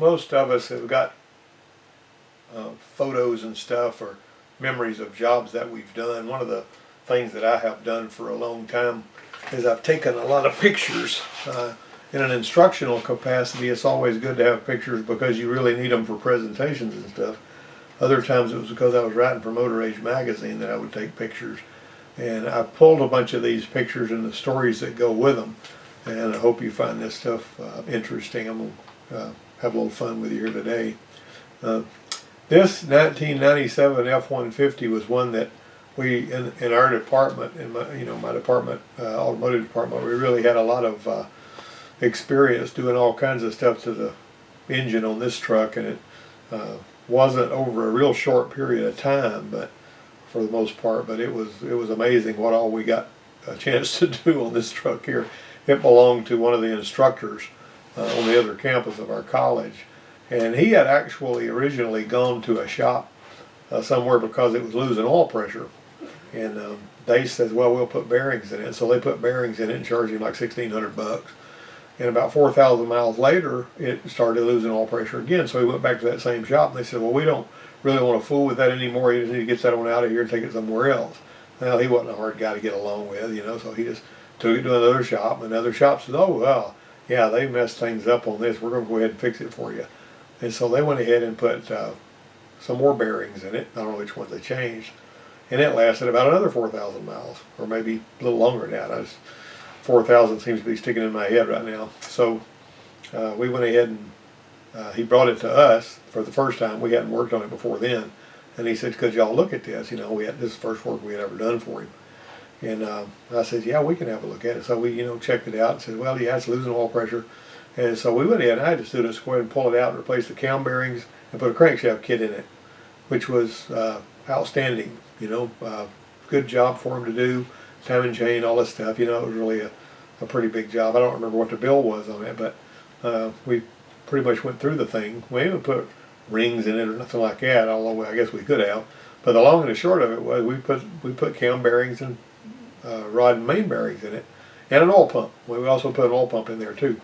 most of us have got photos and stuff or memories of jobs that we've done. One of the things that I have done for a long time is I've taken a lot of pictures. In an instructional capacity, it's always good to have pictures because you really need them for presentations and stuff. Other times it was because I was writing for Motor Age magazine that I would take pictures. And I pulled a bunch of these pictures and the stories that go with them. And I hope you find this stuff interesting. I'm going to have a little fun with you here today. This 1997 F-150 was one that we, in our department, in my department, automotive department, we really had a lot of experience doing all kinds of stuff to the engine on this truck, and it wasn't over a real short period of time, but for the most part. But it was amazing what all we got a chance to do on this truck here. It belonged to one of the instructors on the other campus of our college, and he had actually originally gone to a shop somewhere because it was losing oil pressure, and they said, well, we'll put bearings in it. So they put bearings in it and charged him like $1,600. And about 4,000 miles later, it started losing oil pressure again. So he went back to that same shop, and they said, well, we don't really want to fool with that anymore. You just need to get that one out of here and take it somewhere else. Well, he wasn't a hard guy to get along with, so he just took it to another shop, and another shop said, oh, well, yeah, they messed things up on this. We're going to go ahead and fix it for you. And so they went ahead and put some more bearings in it. I don't know which ones they changed. And it lasted about another 4,000 miles, or maybe a little longer now. 4,000 seems to be sticking in my head right now. So we went ahead and he brought it to us for the first time. We hadn't worked on it before then. And he said, could y'all look at this? This is the first work we had ever done for him. And I said, yeah, we can have a look at it. So we, checked it out and said, well, yeah, it's losing oil pressure. And so we went ahead, and I had the students go ahead and pull it out and replace the cam bearings and put a crankshaft kit in it, which was outstanding. Good job for him to do, time and chain, all this stuff. It was really a pretty big job. I don't remember what the bill was on it, but we pretty much went through the thing. We didn't put rings in it or nothing like that, although I guess we could have. But the long and the short of it was we put cam bearings and rod and main bearings in it, and an oil pump. We also put an oil pump in there too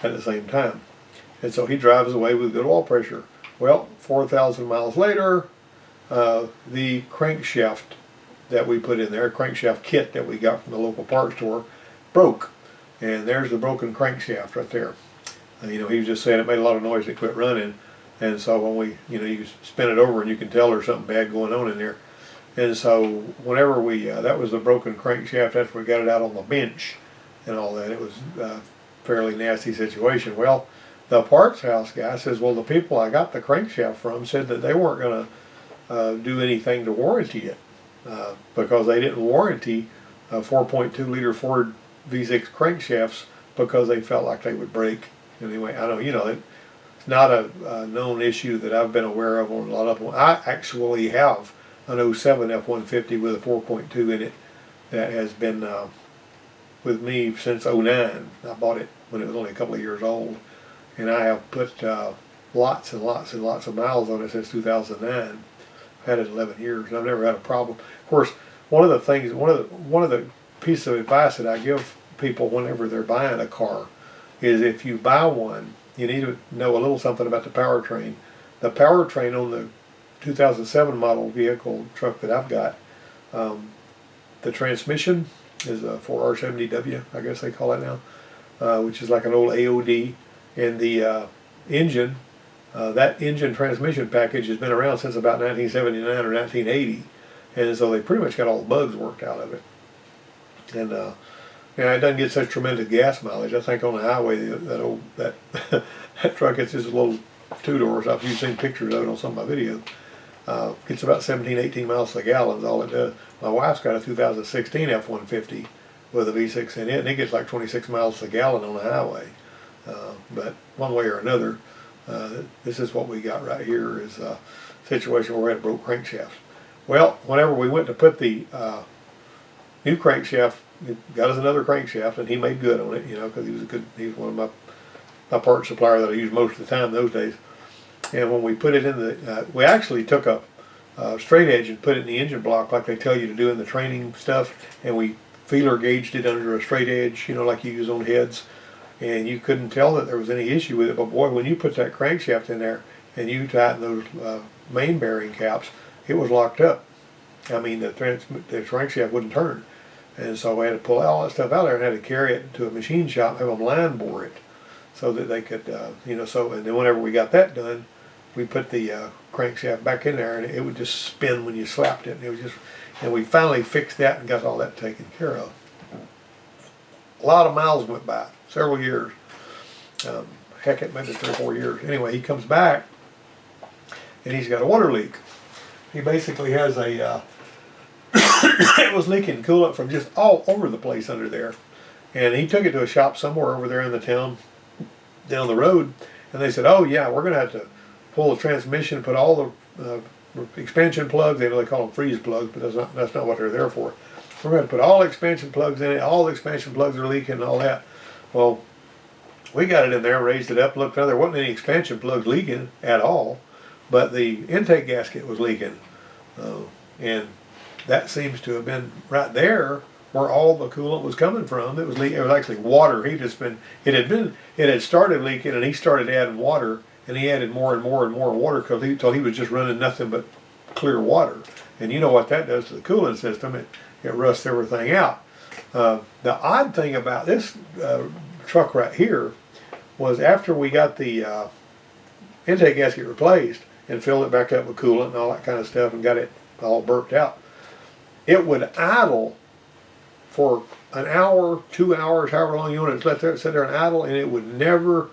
at the same time. And so he drives away with good oil pressure. Well, 4,000 miles later, the crankshaft that we put in there, crankshaft kit that we got from the local parts store, broke. And there's the broken crankshaft right there. He was just saying it made a lot of noise and it quit running. And so when we, you spin it over and you can tell there's something bad going on in there. And so whenever we, that was the broken crankshaft after we got it out on the bench and all that. It was a fairly nasty situation. Well, the parts house guy says, well, the people I got the crankshaft from said that they weren't going to do anything to warranty it because they didn't warranty 4.2 liter Ford V6 crankshafts because they felt like they would break. Anyway, I know, it's not a known issue that I've been aware of on a lot of them. I actually have an 07 F-150 with a 4.2 in it that has been with me since 09. I bought it when it was only a couple of years old, and I have put lots and lots and lots of miles on it since 2009. I've had it 11 years, and I've never had a problem. Of course, one of the pieces of advice that I give people whenever they're buying a car is if you buy one, you need to know a little something about the powertrain. The powertrain on the 2007 model vehicle truck that I've got, the transmission is a 4R70W, I guess they call it now, which is like an old AOD, and the engine, that engine transmission package has been around since about 1979 or 1980, and so they pretty much got all the bugs worked out of it. And it doesn't get such tremendous gas mileage. I think on the highway that truck, it's just a little two-doors. I've seen pictures of it on some of my videos. Gets about 17, 18 miles to the gallon is all it does. My wife's got a 2016 F-150 with a V6 in it, and it gets like 26 miles to the gallon on the highway. But one way or another, this is what we got right here is a situation where we had broke crankshaft. Well, whenever we went to put the new crankshaft, he got us another crankshaft, and he made good on it, because he was one of my parts supplier that I used most of the time those days. And when we put it in the, we actually took a straight edge and put it in the engine block like they tell you to do in the training stuff, and we feeler gauged it under a straight edge, like you use on heads. and you couldn't tell that there was any issue with it. But boy, when you put that crankshaft in there and you tighten those main bearing caps, it was locked up. I mean, the crankshaft wouldn't turn. And so we had to pull all that stuff out there and had to carry it to a machine shop and have them line bore it so that they could, so, and then whenever we got that done, we put the crankshaft back in there and it would just spin when you slapped it. And it was just, and we finally fixed that and got all that taken care of. A lot of miles went by, several years. Heck, it maybe 3 or 4 years. Anyway, he comes back and he's got a water leak. He basically has a, it was leaking coolant from just all over the place under there. And he took it to a shop somewhere over there in the town, down the road, and they said, oh yeah, we're going to have to pull the transmission, put all the expansion plugs, they call them freeze plugs, but that's not what they're there for. We're going to put all the expansion plugs in it, all the expansion plugs are leaking and all that. Well, we got it in there, raised it up, looked around, there wasn't any expansion plugs leaking at all, but the intake gasket was leaking. And that seems to have been right there where all the coolant was coming from. It was actually water. It had started leaking, and he started adding water, and he added more and more and more water until he was just running nothing but clear water. And you know what that does to the cooling system? It rusts everything out. The odd thing about this truck right here was after we got the intake gasket replaced and filled it back up with coolant and all that kind of stuff and got it all burped out, it would idle for an hour, 2 hours, however long you want to let it sit there and idle, and it would never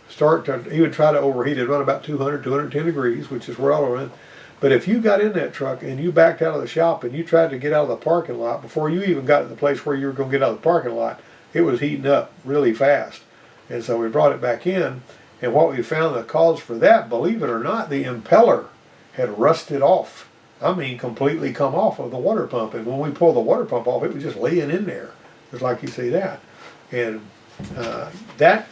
start to, he would try to overheat it, run about 200, 210 degrees, which is where I'll run. But if you got in that truck and you backed out of the shop and you tried to get out of the parking lot, before you even got to the place where you were going to get out of the parking lot, it was heating up really fast. And so we brought it back in, and what we found the cause for that, believe it or not, the impeller had rusted off. I mean, completely come off of the water pump. And when we pulled the water pump off, it was just laying in there, just like you see that. And there's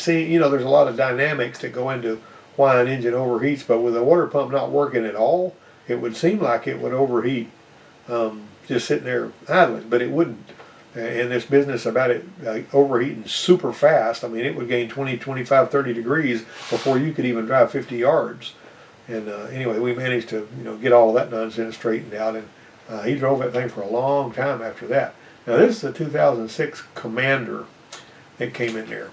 a lot of dynamics that go into why an engine overheats, but with the water pump not working at all, it would seem like it would overheat just sitting there idling, but it wouldn't. And this business about it overheating super fast, I mean, it would gain 20, 25, 30 degrees before you could even drive 50 yards. And anyway, we managed to get all of that nonsense straightened out, and he drove that thing for a long time after that. Now this is the 2006 Commander that came in there.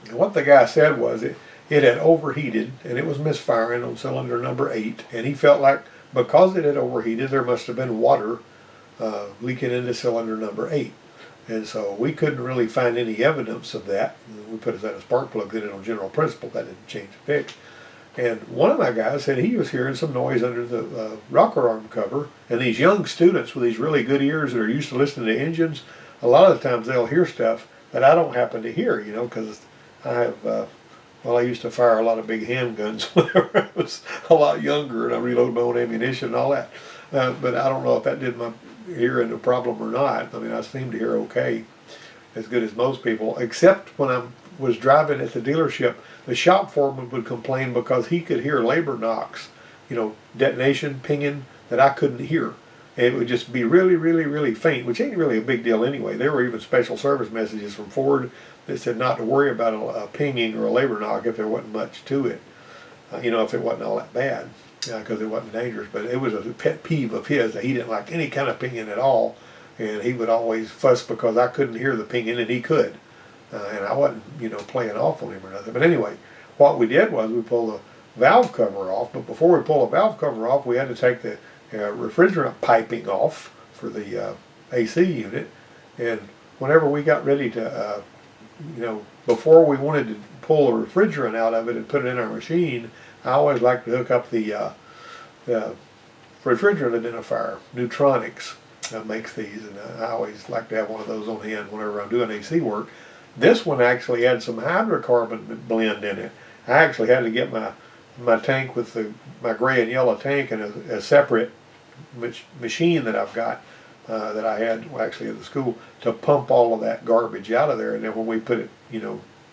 And what the guy said was it had overheated and it was misfiring on cylinder number 8, and he felt like because it had overheated there must have been water leaking into cylinder number 8. And so we couldn't really find any evidence of that. We put a set of spark plugs in it on general principle. That didn't change the fix. And one of my guys said he was hearing some noise under the rocker arm cover. And these young students with these really good ears that are used to listening to engines, a lot of the times they'll hear stuff that I don't happen to hear, because I have, I used to fire a lot of big handguns whenever I was a lot younger, and I reloaded my own ammunition and all that. But I don't know if that did my hearing a problem or not. I mean, I seem to hear okay, as good as most people, except when I was driving at the dealership, the shop foreman would complain because he could hear labor knocks, detonation, pinging, that I couldn't hear. And it would just be really, really, really faint, which ain't really a big deal anyway. There were even special service messages from Ford that said not to worry about a pinging or a labor knock if there wasn't much to it, if it wasn't all that bad, because it wasn't dangerous. But it was a pet peeve of his that he didn't like any kind of pinging at all, and he would always fuss because I couldn't hear the pinging and he could. And I wasn't, playing off on him or nothing. But anyway, what we did was we pulled the valve cover off. But before we pull the valve cover off, we had to take the refrigerant piping off for the AC unit. And whenever we got ready to, before we wanted to pull the refrigerant out of it and put it in our machine, I always like to hook up the refrigerant identifier. Neutronics makes these, and I always like to have one of those on hand whenever I'm doing AC work. This one actually had some hydrocarbon blend in it. I actually had to get my tank with my gray and yellow tank and a separate machine that I've got that I had actually at the school to pump all of that garbage out of there. And then when we put it,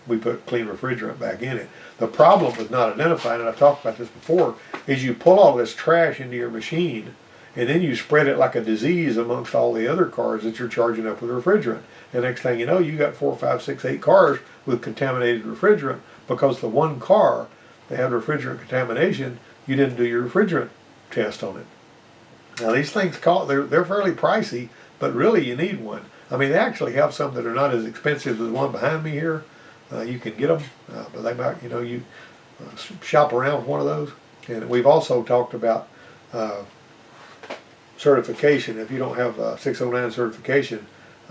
we put clean refrigerant back in it. The problem with not identifying, and I've talked about this before, is you pull all this trash into your machine and then you spread it like a disease amongst all the other cars that you're charging up with refrigerant. And next thing you know, you got 4, 5, 6, 8 cars with contaminated refrigerant because the one car that had refrigerant contamination, you didn't do your refrigerant test on it. Now these things they're fairly pricey, but really you need one. I mean, they actually have some that are not as expensive as the one behind me here. You can get them, but they might, you shop around for one of those. And we've also talked about certification. If you don't have 609 certification,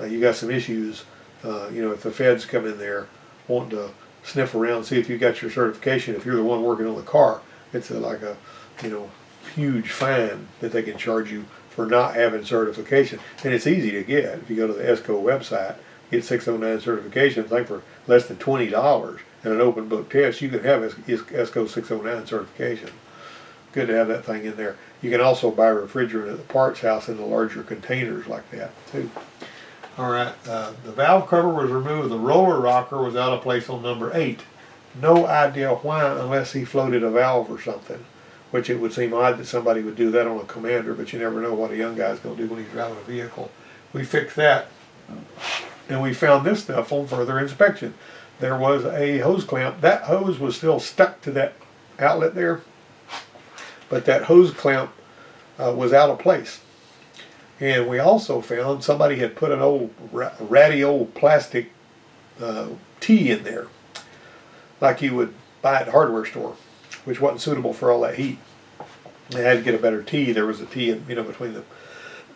you got some issues. If the feds come in there wanting to sniff around, see if you got your certification, if you're the one working on the car, it's like a huge fine that they can charge you for not having certification. And it's easy to get. If you go to the ESCO website, get 609 certification, I think for less than $20 and an open book test, you can have ESCO 609 certification. Good to have that thing in there. You can also buy refrigerant at the parts house in the larger containers like that too. All right, the valve cover was removed. The roller rocker was out of place on number 8. No idea why, unless he floated a valve or something, which it would seem odd that somebody would do that on a Commander, but you never know what a young guy's going to do when he's driving a vehicle. We fixed that, and we found this stuff on further inspection. There was a hose clamp. That hose was still stuck to that outlet there, but that hose clamp was out of place. And we also found somebody had put an old ratty old plastic T in there, like you would buy at the hardware store, which wasn't suitable for all that heat. They had to get a better T. There was a T in, between the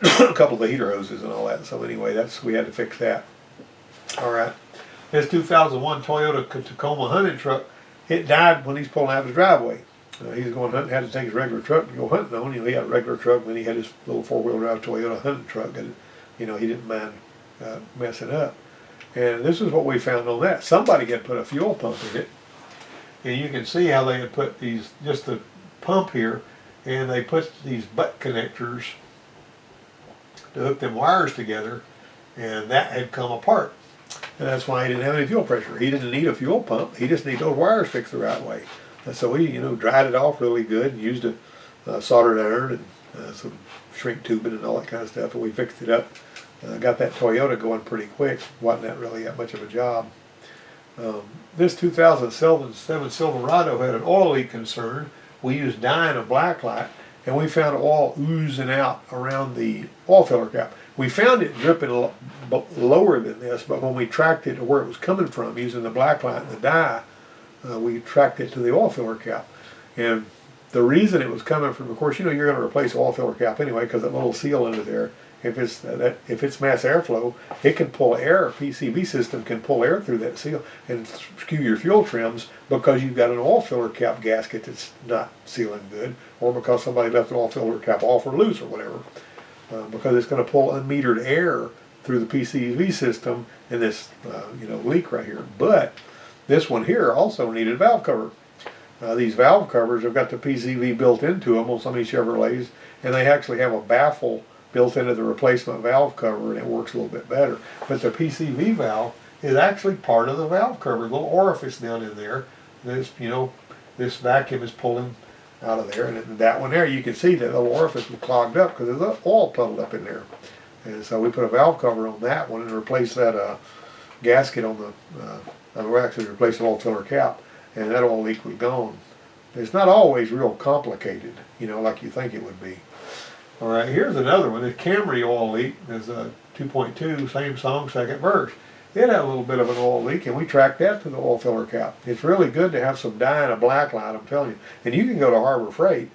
a couple of the heater hoses and all that. So anyway, we had to fix that. All right. This 2001 Toyota Tacoma hunting truck, it died when he's pulling out of his driveway. He was going hunting, had to take his regular truck to go hunting on. He had a regular truck, and then he had his little 4-wheel drive Toyota hunting truck that, he didn't mind messing up. And this is what we found on that. Somebody had put a fuel pump in it, and you can see how they had put just the pump here, and they put these butt connectors to hook them wires together, and that had come apart. And that's why he didn't have any fuel pressure. He didn't need a fuel pump. He just needed those wires fixed the right way. And so he, dried it off really good and used a soldering iron and some shrink tubing and all that kind of stuff. And we fixed it up. Got that Toyota going pretty quick. Wasn't that really that much of a job. This 2007 Silverado had an oil leak concern. We used dye and a black light, and we found oil oozing out around the oil filler cap. We found it dripping lower than this, but when we tracked it to where it was coming from using the black light and the dye, we tracked it to the oil filler cap. And the reason it was coming from, of course, you're going to replace the oil filler cap anyway, because that little seal under there, if it's mass airflow, it can pull air. PCV system can pull air through that seal and skew your fuel trims because you've got an oil filler cap gasket that's not sealing good, or because somebody left an oil filler cap off or loose or whatever. Because it's going to pull unmetered air through the PCV system in this leak right here. But this one here also needed a valve cover. These valve covers have got the PCV built into them on some of these Chevrolets, and they actually have a baffle built into the replacement valve cover, and it works a little bit better. But the PCV valve is actually part of the valve cover, a little orifice down in there. This vacuum is pulling out of there, and that one there, you can see that little orifice was clogged up because there's oil puddled up in there. And so we put a valve cover on that one and replaced that gasket on we actually replaced the oil filler cap, and that oil leak was gone. It's not always real complicated, like you think it would be. All right, here's another one. The Camry oil leak is a 2.2, same song, second verse. It had a little bit of an oil leak, and we tracked that to the oil filler cap. It's really good to have some dye and a black light, I'm telling you. And you can go to Harbor Freight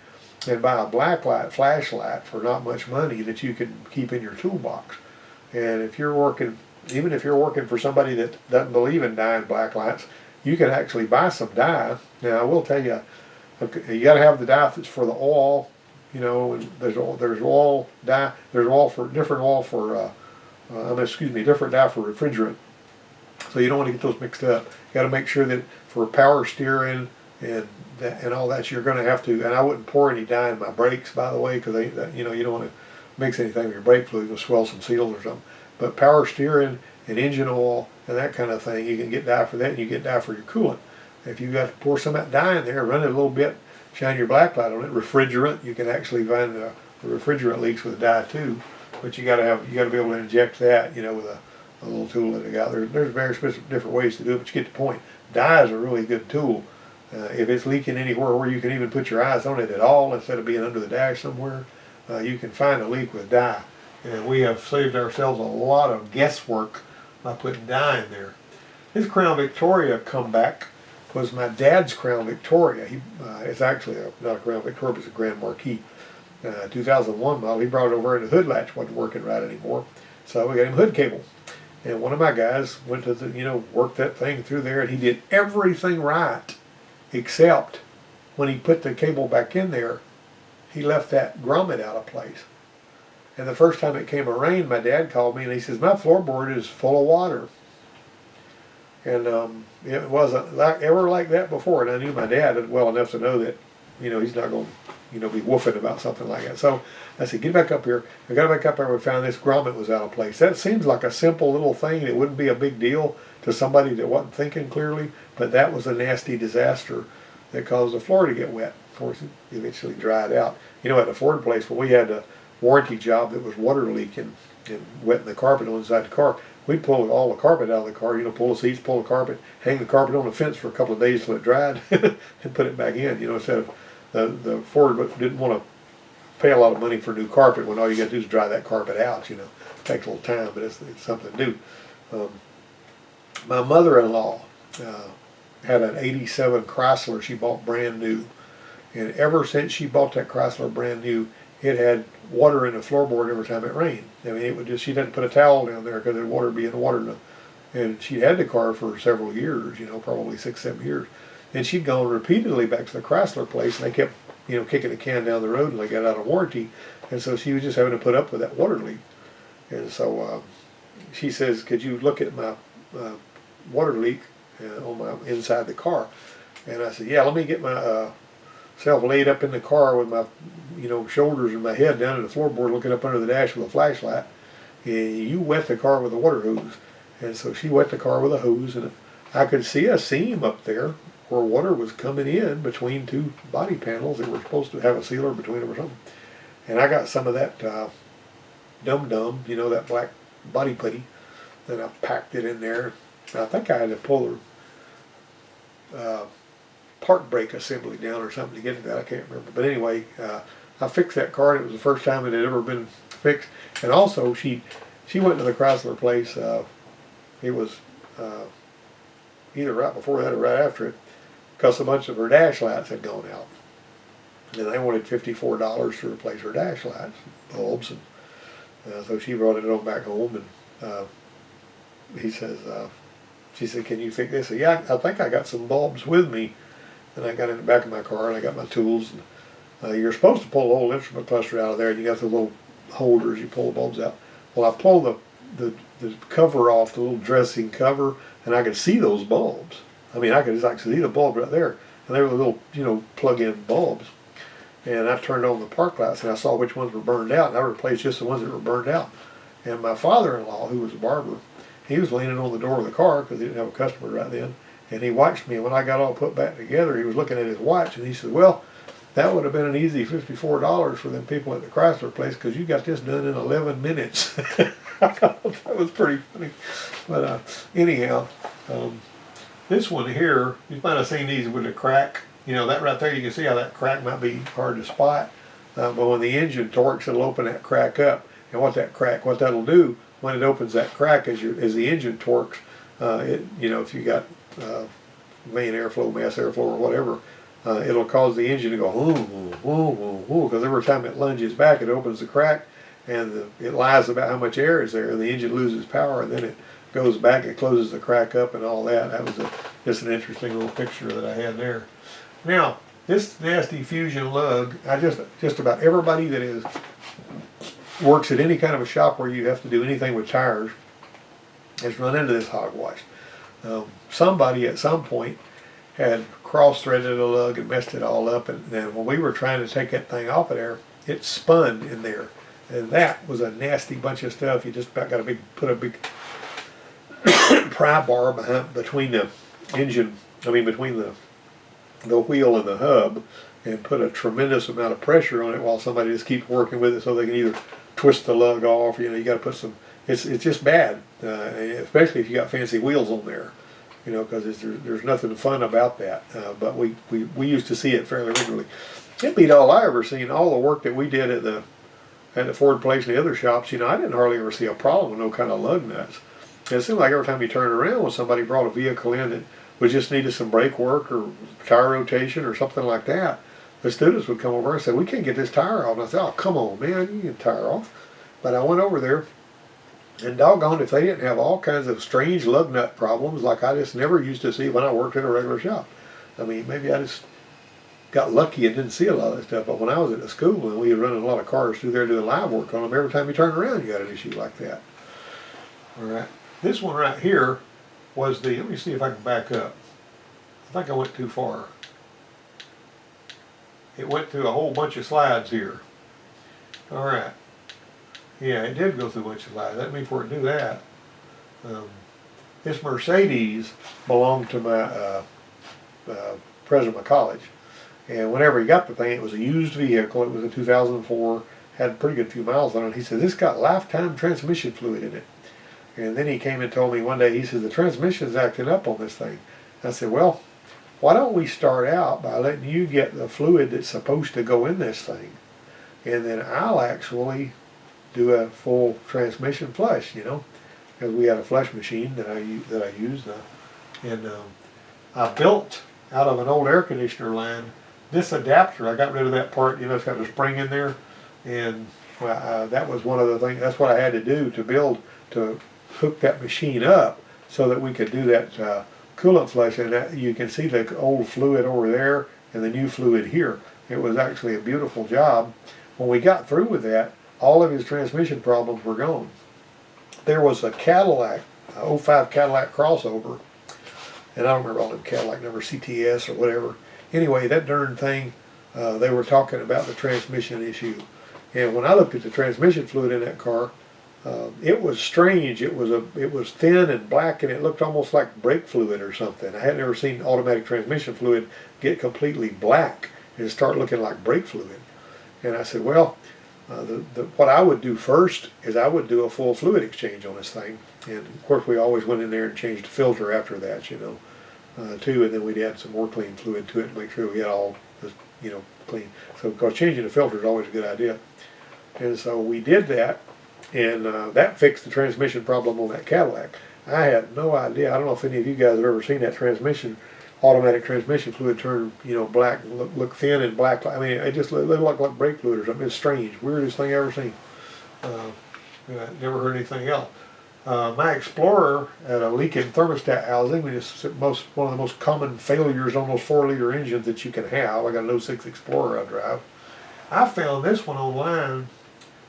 and buy a black light flashlight for not much money that you can keep in your toolbox. And if you're working, even if you're working for somebody that doesn't believe in dye and black lights, you can actually buy some dye. Now, I will tell you, you got to have the dye that's for the oil. And there's oil dye. There's different dye for refrigerant. So you don't want to get those mixed up. You got to make sure that for power steering and all that, you're going to have to. And I wouldn't pour any dye in my brakes, by the way, because you don't want to mix anything with your brake fluid. You'll swell some seals or something. But power steering and engine oil and that kind of thing, you can get dye for that, and you get dye for your coolant. If you got to pour some of that dye in there, run it a little bit, shine your black light on it. Refrigerant, you can actually find refrigerant leaks with dye too, but you got to be able to inject that, you know, with a little tool that they got. There's various different ways to do it, but you get the point. Dye is a really good tool. If it's leaking anywhere where you can even put your eyes on it at all, instead of being under the dash somewhere, you can find a leak with dye. And we have saved ourselves a lot of guesswork by putting dye in there. This Crown Victoria comeback was my dad's Crown Victoria. It's actually not a Crown Victoria, but it's a Grand Marquis. 2001 model. He brought it over and the hood latch wasn't working right anymore. So we got him hood cable. And one of my guys went to worked that thing through there, and he did everything right except when he put the cable back in there, he left that grommet out of place. And the first time it came a rain, my dad called me and he says, my floorboard is full of water. And it wasn't ever like that before. And I knew my dad well enough to know that, he's not going to, be woofing about something like that. So I said, get back up here. I got back up there and we found this grommet was out of place. That seems like a simple little thing. It wouldn't be a big deal to somebody that wasn't thinking clearly, but that was a nasty disaster that caused the floor to get wet. Of course, it eventually dried out. At the Ford place, when we had a warranty job that was water leaking and wetting the carpet on inside the car, we'd pull all the carpet out of the car, pull the seats, pull the carpet, hang the carpet on the fence for a couple of days till it dried, and put it back in, instead of the Ford didn't want to pay a lot of money for new carpet when all you got to do is dry that carpet out, It takes a little time, but it's something to do. My mother-in-law had an 87 Chrysler she bought brand new, and ever since she bought that Chrysler brand new, it had water in the floorboard every time it rained. I mean, it would just, she'd have to put a towel down there because the water would be in the water. And she'd had the car for several years, probably 6-7 years. And she'd gone repeatedly back to the Chrysler place, and they kept, kicking the can down the road, and they got out of warranty. And so she was just having to put up with that water leak. And so she says, could you look at my water leak on my inside the car? And I said, yeah, let me get my self laid up in the car with my shoulders and my head down in the floorboard looking up under the dash with a flashlight. And you wet the car with a water hose. And so she wet the car with a hose, and I could see a seam up there where water was coming in between two body panels that were supposed to have a sealer between them or something. And I got some of that dum-dum, that black body putty, and I packed it in there. And I think I had to pull the park brake assembly down or something to get to that. I can't remember. But anyway, I fixed that car, and it was the first time it had ever been fixed. And also, she went to the Chrysler place. It was either right before that or right after it, because a bunch of her dash lights had gone out. And they wanted $54 to replace her dash lights, bulbs. And so she brought it on back home, and she said, can you fix this? I said, yeah, I think I got some bulbs with me. And I got in the back of my car, and I got my tools. And, you're supposed to pull the whole instrument cluster out of there, and you got the little holders, you pull the bulbs out. Well, I pulled the cover off, the little dressing cover, and I could see those bulbs. I mean, I could see the bulb right there. And they were little, plug-in bulbs. And I turned on the park lights, and I saw which ones were burned out, and I replaced just the ones that were burned out. And my father-in-law, who was a barber, he was leaning on the door of the car because he didn't have a customer right then. And he watched me, and when I got all put back together, he was looking at his watch, and he said, well, that would have been an easy $54 for them people at the Chrysler place, because you got this done in 11 minutes. I thought that was pretty funny. But anyhow, this one here, you might have seen these with a crack. That right there, you can see how that crack might be hard to spot. But when the engine torques, it'll open that crack up. And what that'll do, when it opens that crack as the engine torques, if you got main airflow, mass airflow, or whatever, it'll cause the engine to go whoo, whoo, whoo, whoo, because every time it lunges back, it opens the crack, and it lies about how much air is there, and the engine loses power, and then it goes back, it closes the crack up, and all that. That was just an interesting little picture that I had there. Now, this nasty fusion lug, just about everybody that works at any kind of a shop where you have to do anything with tires has run into this hogwash. Somebody at some point had cross-threaded a lug and messed it all up, and then when we were trying to take that thing off of there, it spun in there, and that was a nasty bunch of stuff. You just about got put a big pry bar between the engine, between the wheel and the hub, and put a tremendous amount of pressure on it while somebody just keeps working with it so they can either twist the lug off. You got to put some. It's just bad, especially if you got fancy wheels on there. Because there's nothing fun about that. But we used to see it fairly regularly. It beat all I ever seen. All the work that we did at the Ford place and the other shops. I didn't hardly ever see a problem with no kind of lug nuts. It seemed like every time you turned around, when somebody brought a vehicle in that was just needed some brake work or tire rotation or something like that, the students would come over and say, "We can't get this tire off." And I said, "Oh, come on, man, you get the tire off." But I went over there, and doggone if they didn't have all kinds of strange lug nut problems like I just never used to see when I worked in a regular shop. I mean, maybe I just got lucky and didn't see a lot of that stuff. But when I was at the school and we were running a lot of cars through there doing live work on them, every time you turned around, you got an issue like that. All right. This one right here was let me see if I can back up. I think I went too far. It went through a whole bunch of slides here. All right. Yeah, it did go through a bunch of slides. That means for it to do that. This Mercedes belonged to my president of my college. And whenever he got the thing, it was a used vehicle. It was a 2004, had a pretty good few miles on it. He said, "This got lifetime transmission fluid in it." And then he came and told me one day, he said, "The transmission's acting up on this thing." I said, "Well, why don't we start out by letting you get the fluid that's supposed to go in this thing, and then I'll actually do a full transmission flush, because we had a flush machine that I used, and I built out of an old air conditioner line this adapter. I got rid of that part, it's got a spring in there, and that was one of the things. That's what I had to do to hook that machine up so that we could do that coolant flush. And you can see the old fluid over there and the new fluid here. It was actually a beautiful job. When we got through with that, all of his transmission problems were gone. There was a Cadillac, a 05 Cadillac crossover, and I don't remember all them Cadillac numbers, CTS or whatever. Anyway, that darn thing, they were talking about the transmission issue. And when I looked at the transmission fluid in that car, it was strange. It was thin and black, and it looked almost like brake fluid or something. I had never seen automatic transmission fluid get completely black and start looking like brake fluid. And I said, well, what I would do first is I would do a full fluid exchange on this thing. And of course, we always went in there and changed the filter after that, too. And then we'd add some more clean fluid to it to make sure we had all, clean. So, because changing the filter is always a good idea. And so we did that, and that fixed the transmission problem on that Cadillac. I had no idea. I don't know if any of you guys have ever seen that automatic transmission fluid turn, black, look thin and black. I mean, it just looked like brake fluid or something. It's strange, weirdest thing I ever seen. Never heard anything else. My Explorer had a leaking thermostat housing, which is one of the most common failures on those 4-liter engines that you can have. I got an 06 Explorer I drive. I found this one online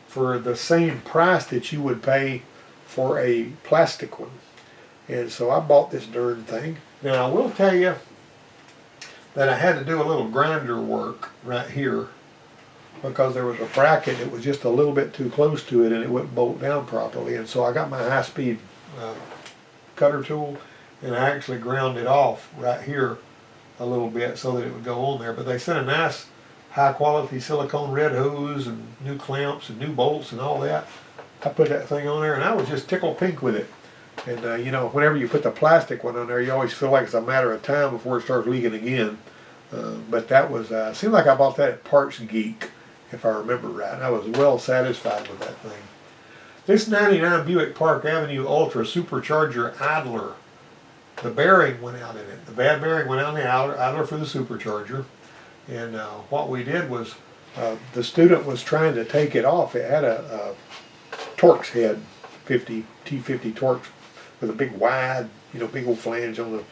for the same price that you would pay for a plastic one. And so I bought this darn thing. Now I will tell you that I had to do a little grinder work right here because there was a bracket that was just a little bit too close to it and it wouldn't bolt down properly. And so I got my high-speed cutter tool and I actually ground it off right here a little bit so that it would go on there. But they sent a nice high-quality silicone red hose and new clamps and new bolts and all that. I put that thing on there and I was just tickled pink with it. And whenever you put the plastic one on there, you always feel like it's a matter of time before it starts leaking again. But that was, seemed like I bought that at Parts Geek, if I remember right. And I was well satisfied with that thing. This 99 Buick Park Avenue Ultra Supercharger Idler, the bearing went out in it. The bad bearing went out in the idler for the supercharger. And what we did was, the student was trying to take it off. It had a Torx head, T50 Torx, with a big wide, big old flange on the,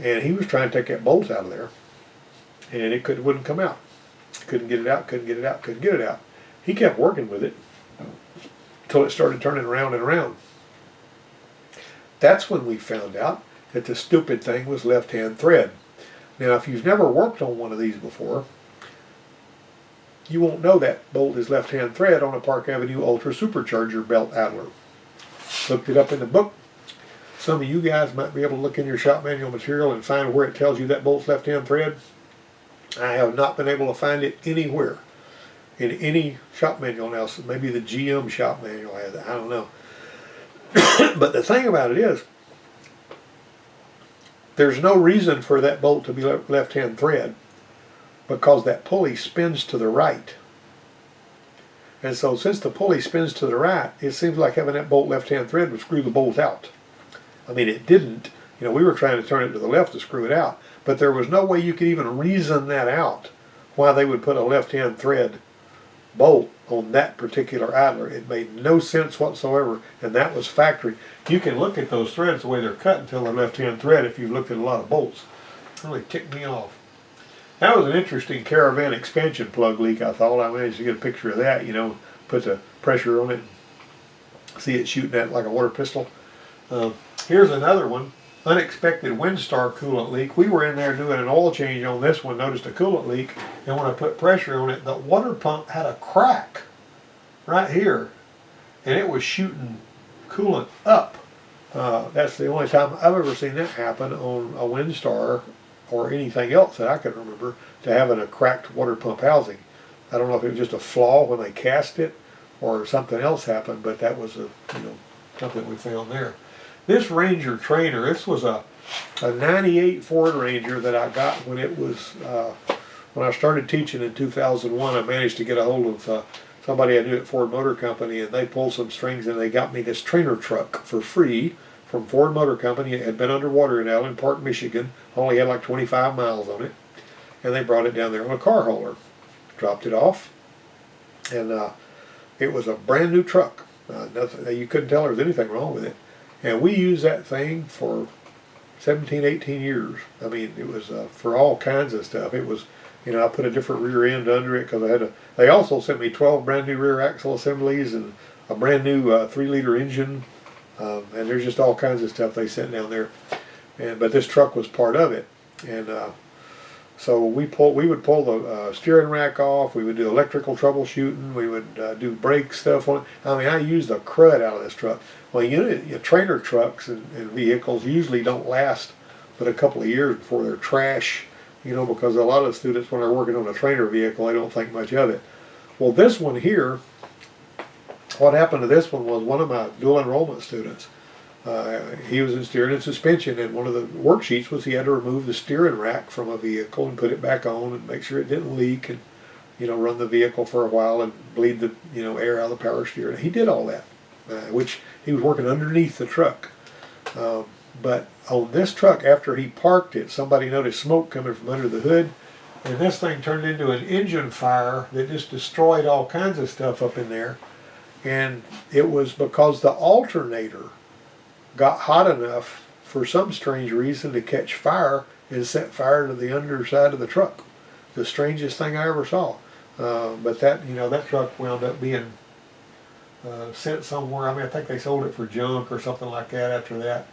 and he was trying to take that bolt out of there, and it wouldn't come out. Couldn't get it out, couldn't get it out, couldn't get it out. He kept working with it until it started turning around and around. That's when we found out that the stupid thing was left-hand thread. Now, if you've never worked on one of these before, you won't know that bolt is left-hand thread on a Park Avenue Ultra Supercharger belt idler. Looked it up in the book. Some of you guys might be able to look in your shop manual material and find where it tells you that bolt's left-hand thread. I have not been able to find it anywhere in any shop manual now. So maybe the GM shop manual has it. I don't know. But the thing about it is, there's no reason for that bolt to be left-hand thread, because that pulley spins to the right. And so since the pulley spins to the right, it seems like having that bolt left-hand thread would screw the bolt out. I mean, it didn't. You know, we were trying to turn it to the left to screw it out, but there was no way you could even reason that out, why they would put a left-hand thread bolt on that particular idler. It made no sense whatsoever, and that was factory. You can look at those threads the way they're cut until they're left-hand thread if you've looked at a lot of bolts. It really ticked me off. That was an interesting caravan expansion plug leak, I thought. I managed to get a picture of that, you know, put the pressure on it, see it shooting at like a water pistol. Here's another one, unexpected Windstar coolant leak. We were in there doing an oil change on this one, noticed a coolant leak, and when I put pressure on it, the water pump had a crack right here, and it was shooting coolant up. That's the only time I've ever seen that happen on a Windstar or anything else that I can remember, to having a cracked water pump housing. I don't know if it was just a flaw when they cast it or something else happened, but that was something we found there. This Ranger trainer, this was a 98 Ford Ranger that I got when it was, when I started teaching in 2001. I managed to get a hold of somebody I knew at Ford Motor Company, and they pulled some strings and they got me this trainer truck for free from Ford Motor Company. It had been underwater in Allen Park, Michigan, only had like 25 miles on it, and they brought it down there on a car hauler, dropped it off, and it was a brand new truck. Nothing, you couldn't tell there was anything wrong with it. And we used that thing for 17, 18 years. I mean, it was for all kinds of stuff. It was, you know, I put a different rear end under it because I had to. They also sent me 12 brand new rear axle assemblies and a brand new 3-liter engine. And there's just all kinds of stuff they sent down there. But this truck was part of it. And so we would pull the steering rack off. We would do electrical troubleshooting. We would do brake stuff on it. I mean, I used the crud out of this truck. Well, your trainer trucks and vehicles usually don't last but a couple of years before they're trash, you know, because a lot of the students, when they're working on a trainer vehicle, they don't think much of it. Well, this one here, what happened to this one was one of my dual enrollment students, he was in steering and suspension, and one of the worksheets was he had to remove the steering rack from a vehicle and put it back on and make sure it didn't leak, and, you know, run the vehicle for a while and bleed the, you know, air out of the power steering. He did all that, which he was working underneath the truck. But on this truck, after he parked it, somebody noticed smoke coming from under the hood, and this thing turned into an engine fire that just destroyed all kinds of stuff up in there. And it was because the alternator got hot enough for some strange reason to catch fire and set fire to the underside of the truck. The strangest thing I ever saw. But that, you know, that truck wound up being sent somewhere. I mean, I think they sold it for junk or something like that after that.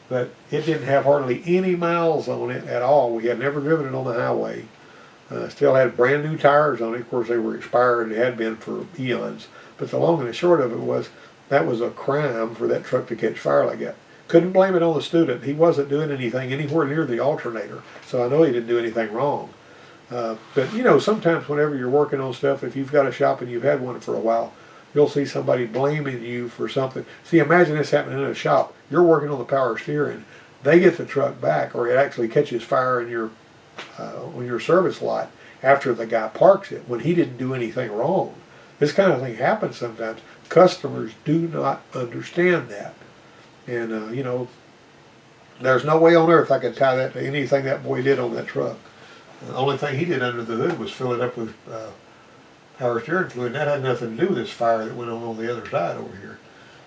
But it didn't have hardly any miles on it at all. We had never driven it on the highway. Still had brand new tires on it. Of course, they were expired. It had been for eons. But the long and the short of it was, that was a crime for that truck to catch fire like that. Couldn't blame it on the student. He wasn't doing anything anywhere near the alternator, so I know he didn't do anything wrong. But, you know, sometimes whenever you're working on stuff, if you've got a shop and you've had one for a while, you'll see somebody blaming you for something. See, imagine this happening in a shop. You're working on the power steering. They get the truck back, or it actually catches fire in your on your service lot after the guy parks it when he didn't do anything wrong. This kind of thing happens sometimes. Customers do not understand that. And, you know, there's no way on earth I could tie that to anything that boy did on that truck. The only thing he did under the hood was fill it up with power steering fluid, and that had nothing to do with this fire that went on the other side over here.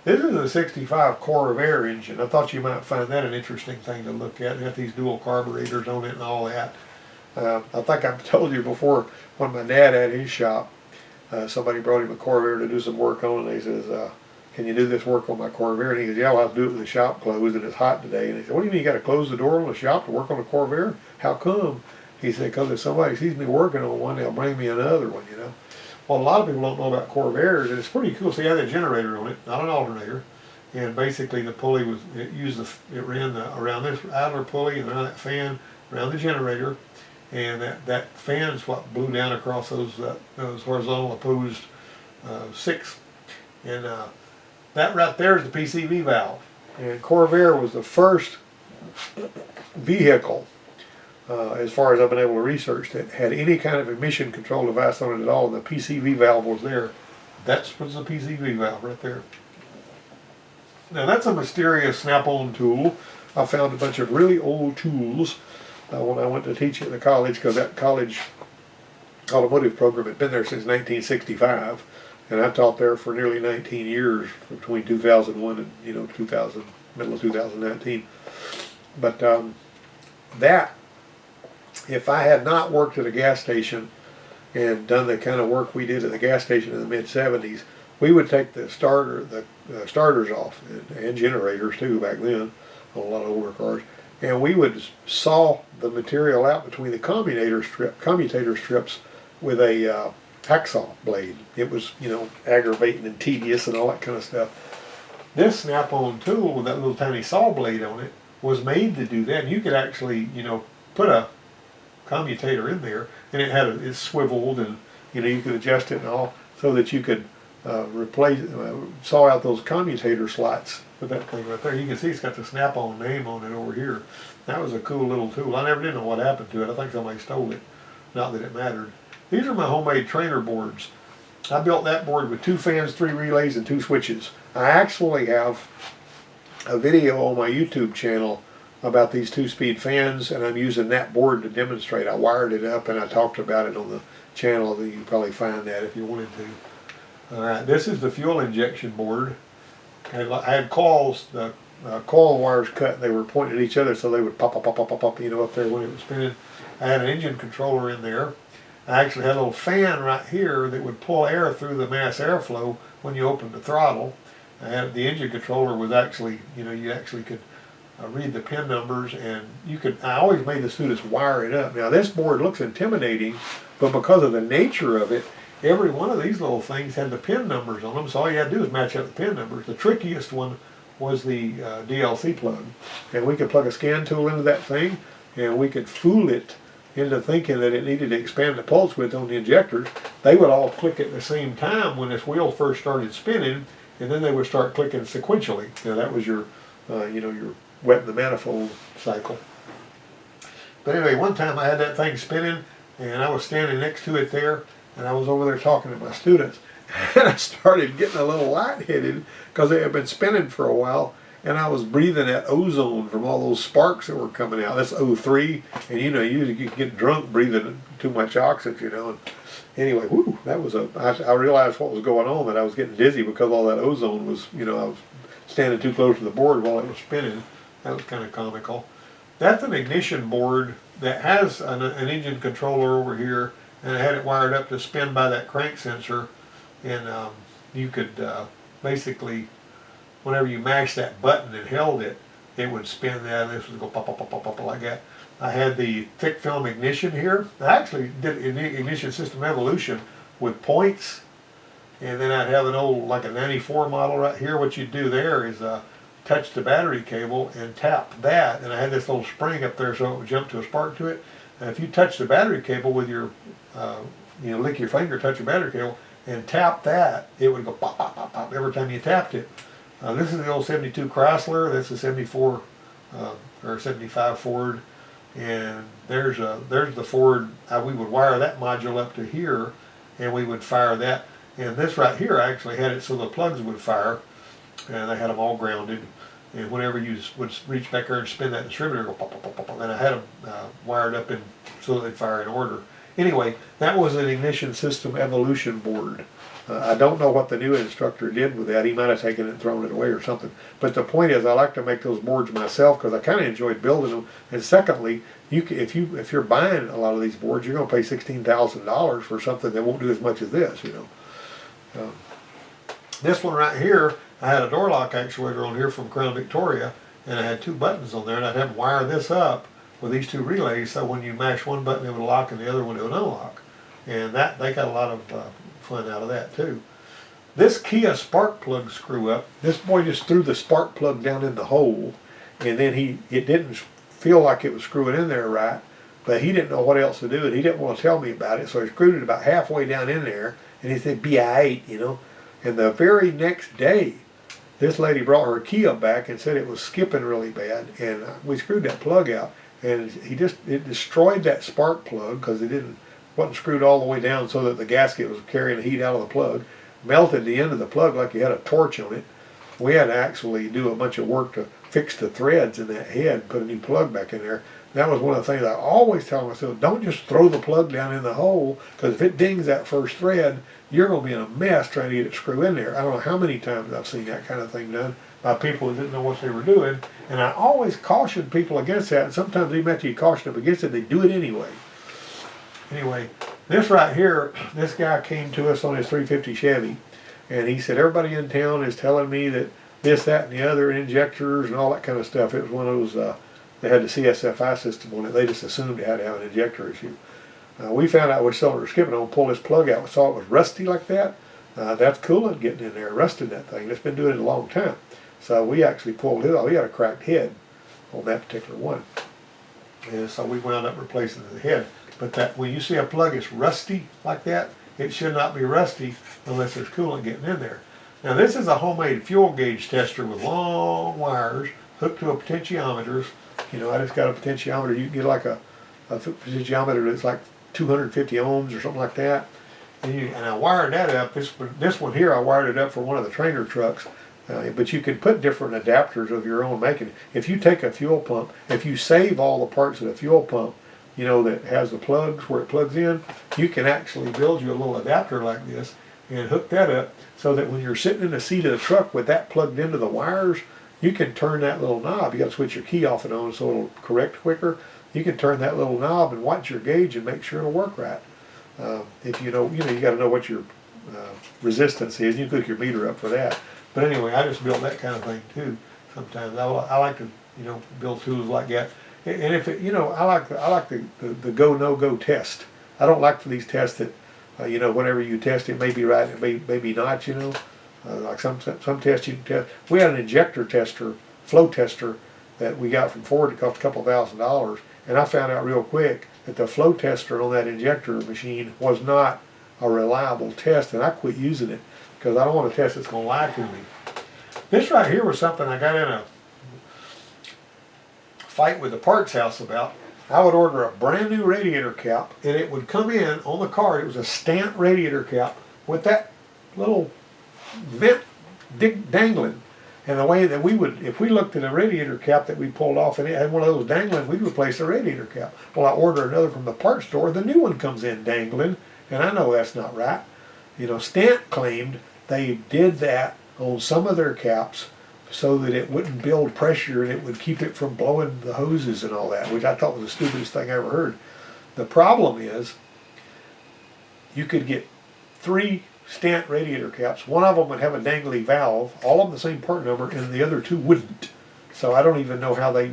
This is a 65 Corvair engine. I thought you might find that an interesting thing to look at. It got these dual carburetors on it and all that. I think I've told you before, when my dad had his shop, somebody brought him a Corvair to do some work on it, and he says, can you do this work on my Corvair? And he goes, yeah, well, I'll do it with the shop closed and it's hot today. And he said, what do you mean you got to close the door on the shop to work on a Corvair? How come? He said, because if somebody sees me working on one, they'll bring me another one, you know. Well, a lot of people don't know about Corvairs, and it's pretty cool. So you had a generator on it, not an alternator, and basically the pulley was, it ran around this idler pulley and around that fan, around the generator, and that fan's what blew down across those horizontal opposed 6, and that right there is the PCV valve. And Corvair was the first vehicle, as far as I've been able to research, that had any kind of emission control device on it at all, and the PCV valve was there. That was the PCV valve right there. Now that's a mysterious snap-on tool. I found a bunch of really old tools when I went to teach at the college, because that college automotive program had been there since 1965. And I taught there for nearly 19 years, between 2001 and 2000, middle of 2019. But that, if I had not worked at a gas station and done the kind of work we did at the gas station in the mid 70s, we would take the starters off, and generators too back then on a lot of older cars, and we would saw the material out between the commutator strips with a hacksaw blade. It was, aggravating and tedious and all that kind of stuff. This snap-on tool with that little tiny saw blade on it was made to do that. And you could actually, put a commutator in there, and it swiveled, and you could adjust it and all, so that you could saw out those commutator slots with that thing right there. You can see it's got the snap-on name on it over here. That was a cool little tool. I never did know what happened to it. I think somebody stole it. Not that it mattered. These are my homemade trainer boards. I built that board with 2 fans, 3 relays, and 2 switches. I actually have a video on my YouTube channel about these 2-speed fans, and I'm using that board to demonstrate. I wired it up, and I talked about it on the channel. You can probably find that if you wanted to. All right, this is the fuel injection board. I had coils, the coil wires cut, and they were pointing at each other, so they would pop, up there when it was spinning. I had an engine controller in there. I actually had a little fan right here that would pull air through the mass airflow when you opened the throttle. The engine controller was actually, you actually could read the pin numbers, and I always made the students wire it up. Now this board looks intimidating, but because of the nature of it, every one of these little things had the pin numbers on them, so all you had to do is match up the pin numbers. The trickiest one was the DLC plug, and we could plug a scan tool into that thing, and we could fool it into thinking that it needed to expand the pulse width on the injectors. They would all click at the same time when this wheel first started spinning, and then they would start clicking sequentially. Now that was your wetting the manifold cycle. But anyway, one time I had that thing spinning, and I was standing next to it there, and I was over there talking to my students, and I started getting a little lightheaded because it had been spinning for a while, and I was breathing that ozone from all those sparks that were coming out. That's O3, and you can get drunk breathing too much oxygen, And anyway, that was I realized what was going on, that I was getting dizzy because all that ozone was, I was standing too close to the board while it was spinning. That was kind of comical. That's an ignition board that has an engine controller over here, and I had it wired up to spin by that crank sensor, and you could basically, whenever you mashed that button and held it, it would spin that, and this would go pop, pop, pop, pop, pop like that. I had the thick film ignition here. I actually did ignition system evolution with points, and then I'd have an old, like a 94 model right here. What you'd do there is touch the battery cable and tap that, and I had this little spring up there so it would jump to a spark to it. And if you touch the battery cable with your, lick your finger, touch the battery cable, and tap that, it would go pop, pop, pop, pop every time you tapped it. This is the old 72 Chrysler. That's a 74 or 75 Ford, and there's the Ford. We would wire that module up to here, and we would fire that. And this right here, I actually had it so the plugs would fire, and I had them all grounded. And whenever you would reach back there and spin that distributor, go pop, pop, pop, pop, pop, and I had them wired up so that they'd fire in order. Anyway, that was an ignition system evolution board. I don't know what the new instructor did with that. He might have taken it and thrown it away or something. But the point is, I like to make those boards myself because I kind of enjoyed building them. And secondly, if you're buying a lot of these boards, you're going to pay $16,000 for something that won't do as much as this. This one right here, I had a door lock actuator on here from Crown Victoria, and I had 2 buttons on there, and I'd have them wire this up with these 2 relays, so when you mash one button it would lock and the other one it would unlock. And that they got a lot of fun out of that too. This Kia spark plug screw up, this boy just threw the spark plug down in the hole, and then it didn't feel like it was screwing in there right, But he didn't know what else to do, and he didn't want to tell me about it, so he screwed it about halfway down in there, and he said, be aight, you know. And the very next day, this lady brought her key up back and said it was skipping really bad, and we screwed that plug out, and it destroyed that spark plug because wasn't screwed all the way down so that the gasket was carrying the heat out of the plug, melted the end of the plug like you had a torch on it. We had to actually do a bunch of work to fix the threads in that head and put a new plug back in there. That was one of the things I always tell myself, don't just throw the plug down in the hole, because if it dings that first thread, you're going to be in a mess trying to get it screwed in there. I don't know how many times I've seen that kind of thing done by people who didn't know what they were doing, and I always caution people against that, and sometimes even after you caution them against it, they do it anyway. Anyway, this right here, this guy came to us on his 350 Chevy, and he said, everybody in town is telling me that this, that, and the other, injectors and all that kind of stuff. It was one of those, they had the CSFI system on it. They just assumed it had to have an injector issue. We found out we're cylinder skipping on, pull this plug out. We saw it was rusty like that. That's coolant getting in there, rusting that thing. It's been doing it a long time. So we actually pulled it out. We got a cracked head on that particular one. And so we wound up replacing the head. But that when you see a plug that's rusty like that, it should not be rusty unless there's coolant getting in there. Now this is a homemade fuel gauge tester with long wires hooked to a potentiometer. You know, I just got a potentiometer. You can get like a potentiometer that's like 250 ohms or something like that. And I wired that up. This one here, I wired it up for one of the trainer trucks. But you can put different adapters of your own making. If you take a fuel pump, if you save all the parts of the fuel pump, you know, that has the plugs where it plugs in, you can actually build you a little adapter like this and hook that up so that when you're sitting in the seat of the truck with that plugged into the wires, you can turn that little knob. You got to switch your key off and on so it'll correct quicker. You can turn that little knob and watch your gauge and make sure it'll work right. If you know, you got to know what your resistance is. You can hook your meter up for that. But anyway, I just build that kind of thing too. Sometimes I like to, build tools like that. And if it, I like the go no go test. I don't like for these tests that, whenever you test it may be right, it may be not. Like some tests you can test. We had an injector tester, flow tester that we got from Ford. It cost a couple $1,000, and I found out real quick that the flow tester on that injector machine was not a reliable test, and I quit using it because I don't want a test that's going to lie to me. This right here was something I got in a fight with the parts house about. I would order a brand new radiator cap, and it would come in on the card. It was a stamped radiator cap with that little vent dangling. And the way that we would, if we looked at a radiator cap that we pulled off and it had one of those dangling, we'd replace the radiator cap. Well, I order another from the parts store, the new one comes in dangling, and I know that's not right. Stant claimed they did that on some of their caps so that it wouldn't build pressure and it would keep it from blowing the hoses and all that, which I thought was the stupidest thing I ever heard. The problem is, you could get 3 Stant radiator caps. One of them would have a dangly valve, all of them the same part number, and the other 2 wouldn't. So I don't even know how they,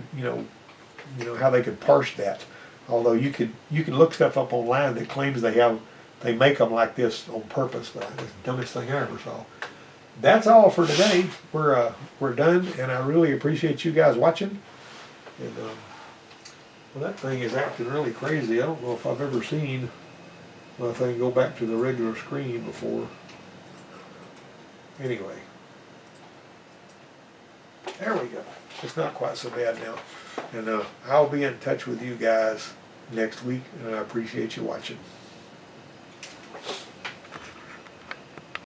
how they could parse that. Although you can look stuff up online that claims they make them like this on purpose, but it's the dumbest thing I ever saw. That's all for today. We're done, and I really appreciate you guys watching. And well, that thing is acting really crazy. I don't know if I've ever seen my thing go back to the regular screen before. Anyway, there we go. It's not quite so bad now. And I'll be in touch with you guys next week, and I appreciate you watching.